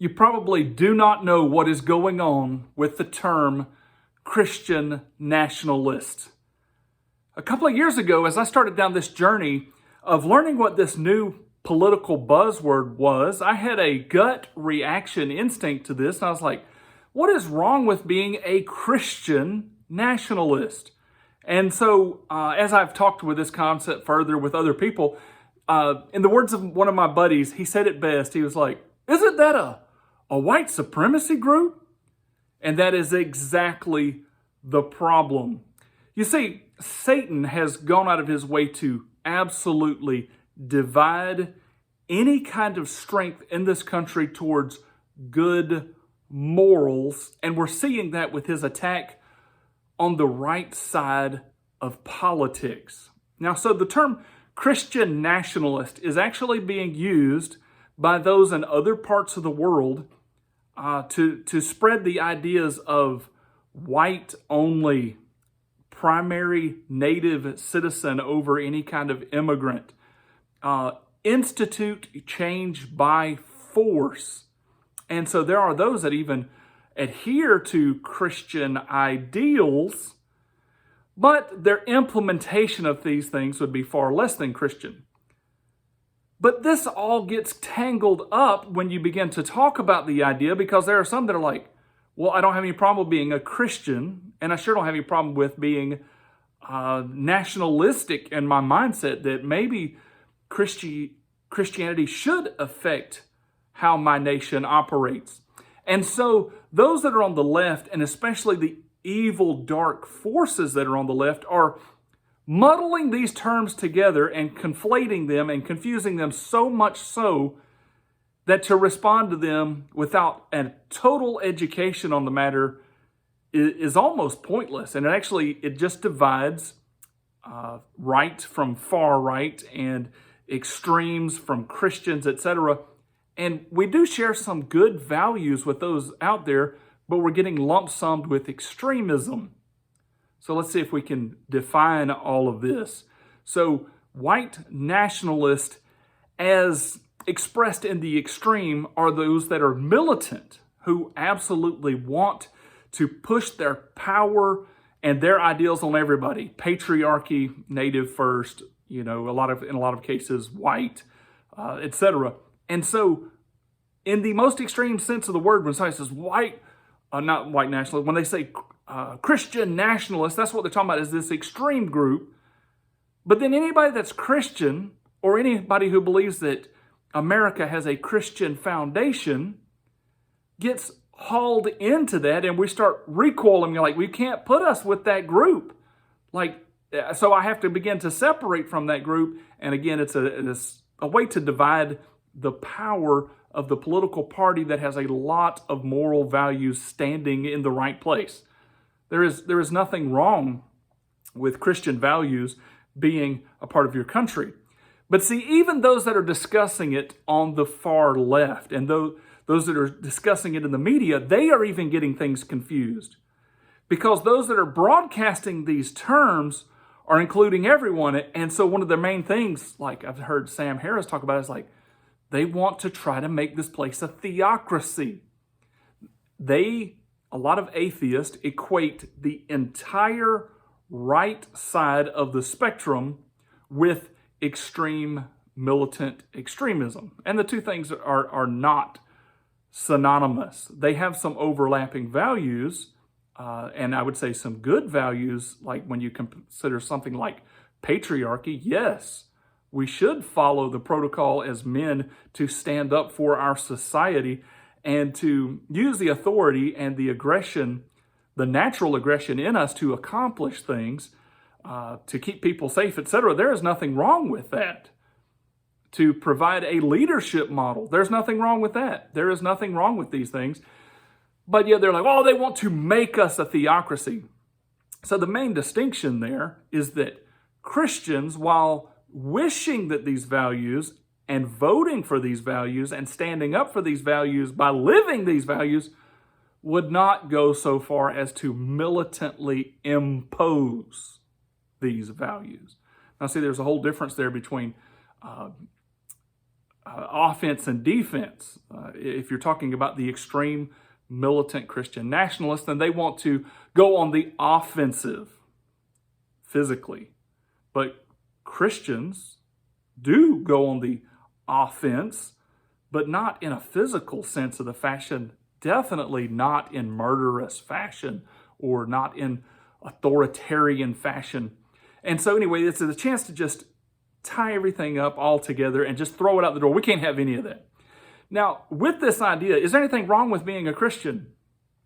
You probably do not know what is going on with the term Christian nationalist. A couple of years ago, as I started down this journey of learning what this new political buzzword was, I had a gut reaction instinct to this, and I was like, what is wrong with being a Christian nationalist? And so, as I've talked with this concept further with other people, in the words of one of my buddies, he said it best. He was like, isn't that a white supremacy group? And that is exactly the problem. You see, Satan has gone out of his way to absolutely divide any kind of strength in this country towards good morals. And we're seeing that with his attack on the right side of politics. Now, so the term Christian nationalist is actually being used by those in other parts of the world to spread the ideas of white-only, primary native citizen over any kind of immigrant, institute change by force. And so there are those that even adhere to Christian ideals, but their implementation of these things would be far less than Christian. But this all gets tangled up when you begin to talk about the idea, because there are some that are like, well, I don't have any problem with being a Christian, and I sure don't have any problem with being nationalistic in my mindset that maybe Christianity should affect how my nation operates. And so those that are on the left, and especially the evil, dark forces that are on the left, are muddling these terms together and conflating them and confusing them so much so that to respond to them without a total education on the matter is almost pointless. And it just divides right from far right and extremes from Christians, etc. And we do share some good values with those out there, but we're getting lump summed with extremism. So let's see if we can define all of this. So white nationalist, as expressed in the extreme, are those that are militant, who absolutely want to push their power and their ideals on everybody. Patriarchy, native first, in a lot of cases, white, etc. And so in the most extreme sense of the word, when somebody says not white nationalist, when they say Christian nationalist, that's what they're talking about, is this extreme group. But then anybody that's Christian, or anybody who believes that America has a Christian foundation, gets hauled into that, and we start recoiling. Like, we can't put us with that group. So I have to begin to separate from that group. And again, it's a way to divide the power of the political party that has a lot of moral values standing in the right place. There is nothing wrong with Christian values being a part of your country. But see, even those that are discussing it on the far left, and those that are discussing it in the media, they are even getting things confused. Because those that are broadcasting these terms are including everyone. And so one of the main things, like I've heard Sam Harris talk about, is like, they want to try to make this place a theocracy. A lot of atheists equate the entire right side of the spectrum with extreme militant extremism. And the two things are not synonymous. They have some overlapping values, and I would say some good values, like when you consider something like patriarchy. Yes, we should follow the protocol as men to stand up for our society and to use the authority and the aggression, the natural aggression in us to accomplish things, to keep people safe, etc. There is nothing wrong with that. To provide a leadership model, there's nothing wrong with that. There is nothing wrong with these things. But yet they're like, oh, they want to make us a theocracy. So the main distinction there is that Christians, while wishing that these values and voting for these values and standing up for these values by living these values, would not go so far as to militantly impose these values. Now, see, there's a whole difference there between offense and defense. If you're talking about the extreme militant Christian nationalists, then they want to go on the offensive physically. But Christians do go on the offense, but not in a physical sense of the fashion, definitely not in murderous fashion or not in authoritarian fashion. And so anyway, it's a chance to just tie everything up all together and just throw it out the door. We can't have any of that. Now, with this idea, is there anything wrong with being a Christian?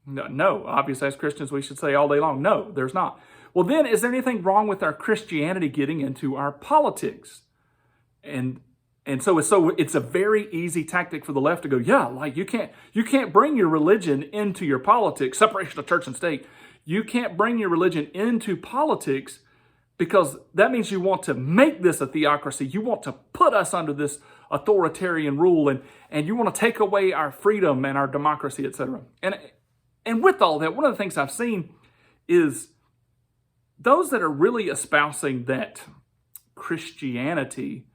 No. Obviously, as Christians, we should say all day long, no, there's not. Well, then, is there anything wrong with our Christianity getting into our politics? And so it's a very easy tactic for the left to go, yeah, like you can't bring your religion into your politics, separation of church and state. You can't bring your religion into politics because that means you want to make this a theocracy. You want to put us under this authoritarian rule and you want to take away our freedom and our democracy, etc. And with all that, one of the things I've seen is those that are really espousing that Christianity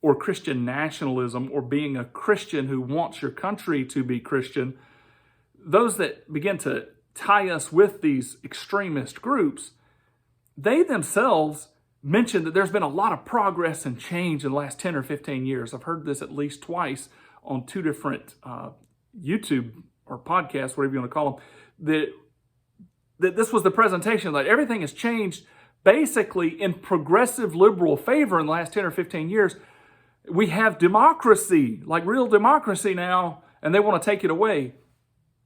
or Christian nationalism or being a Christian who wants your country to be Christian, those that begin to tie us with these extremist groups, they themselves mention that there's been a lot of progress and change in the last 10 or 15 years. I've heard this at least twice on two different YouTube or podcasts, whatever you want to call them, that this was the presentation, that everything has changed basically in progressive liberal favor in the last 10 or 15 years. We have democracy, like real democracy now, and they want to take it away.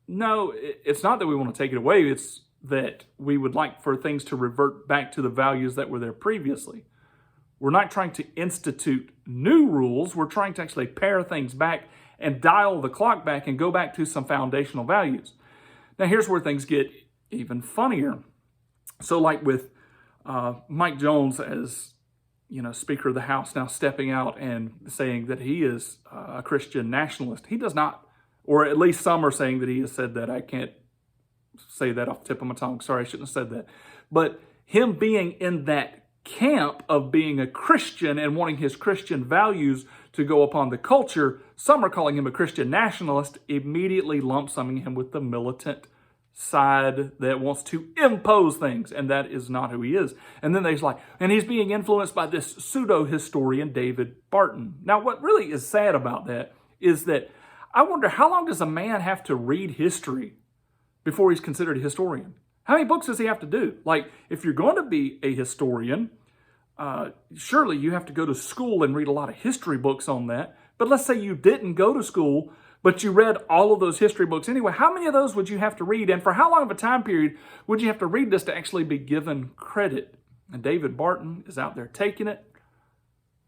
No, it's not that we want to take it away. It's that we would like for things to revert back to the values that were there previously. We're not trying to institute new rules. We're trying to actually pare things back and dial the clock back and go back to some foundational values. Now, here's where things get even funnier. So like with Mike Jones as Speaker of the House now stepping out and saying that he is a Christian nationalist. He does not, or at least some are saying that he has said that. I can't say that off the tip of my tongue. Sorry, I shouldn't have said that. But him being in that camp of being a Christian and wanting his Christian values to go upon the culture, some are calling him a Christian nationalist, immediately lump summing him with the militant side that wants to impose things, and that is not who he is. And then and he's being influenced by this pseudo-historian David Barton. Now, what really is sad about that is that I wonder, how long does a man have to read history before he's considered a historian? How many books does he have to do? Like, if you're going to be a historian, surely you have to go to school and read a lot of history books on that. But let's say you didn't go to school, but you read all of those history books anyway. How many of those would you have to read? And for how long of a time period would you have to read this to actually be given credit? And David Barton is out there taking it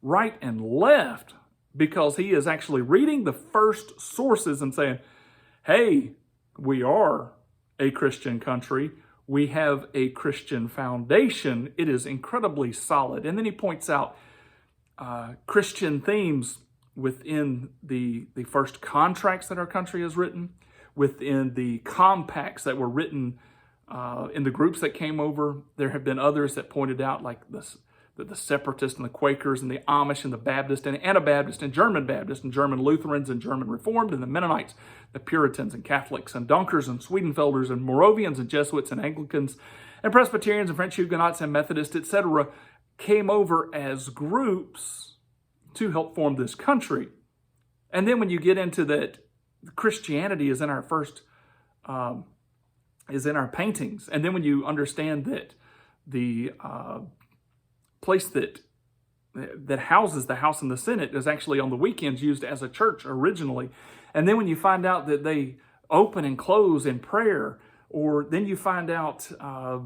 right and left because he is actually reading the first sources and saying, hey, we are a Christian country. We have a Christian foundation. It is incredibly solid. And then he points out Christian themes within the first contracts that our country has written, within the compacts that were written in the groups that came over. There have been others that pointed out, like the separatists and the Quakers and the Amish and the Baptist and Anabaptist and German Baptist and German Lutherans and German Reformed and the Mennonites, the Puritans and Catholics and Dunkers and Swedenfelders and Moravians and Jesuits and Anglicans and Presbyterians and French Huguenots and Methodists, etc., came over as groups to help form this country. And then when you get into that, Christianity is in our is in our paintings. And then when you understand that the place that houses the House and the Senate is actually on the weekends used as a church originally. And then when you find out that they open and close in prayer, or then you find out what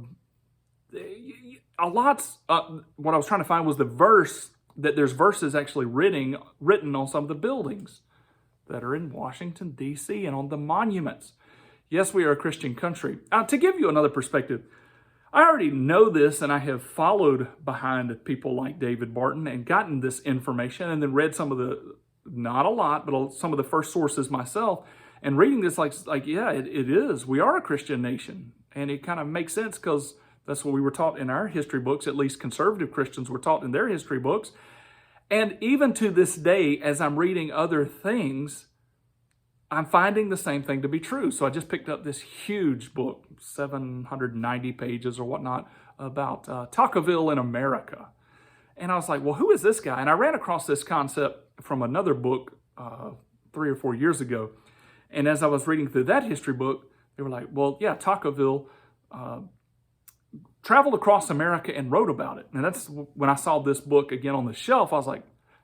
I was trying to find was the verse that there's verses actually written on some of the buildings that are in Washington, D.C. and on the monuments. Yes, we are a Christian country. To give you another perspective, I already know this, and I have followed behind people like David Barton and gotten this information and then read some of the, not a lot, but some of the first sources myself. And reading this, yeah, it is. We are a Christian nation. And it kind of makes sense because that's what we were taught in our history books. At least conservative Christians were taught in their history books. And even to this day, as I'm reading other things, I'm finding the same thing to be true. So I just picked up this huge book, 790 pages or whatnot, about Tocqueville in America. And I was like, well, who is this guy? And I ran across this concept from another book 3 or 4 years ago. And as I was reading through that history book, they were like, well, yeah, Tocqueville traveled across America and wrote about it. And that's when I saw this book again on the shelf, I was like,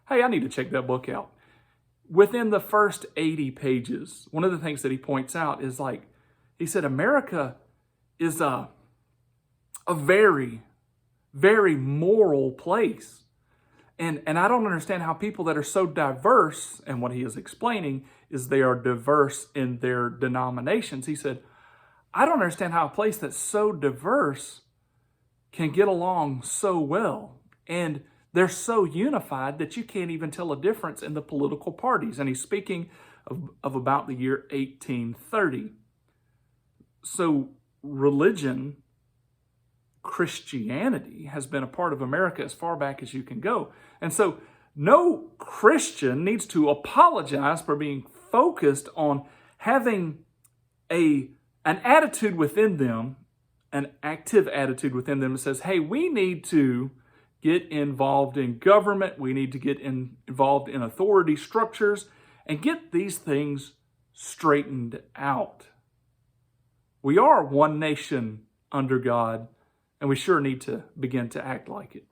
hey, I need to check that book out. Within the first 80 pages, one of the things that he points out is like, he said, America is a very, very moral place. And I don't understand how people that are so diverse, and what he is explaining is they are diverse in their denominations. He said, I don't understand how a place that's so diverse can get along so well. And they're so unified that you can't even tell a difference in the political parties. And he's speaking of about the year 1830. So religion, Christianity, has been a part of America as far back as you can go. And so no Christian needs to apologize for being focused on having an attitude within them, an active attitude within them that says, hey, we need to get involved in government, we need to get involved in authority structures and get these things straightened out. We are one nation under God, and we sure need to begin to act like it.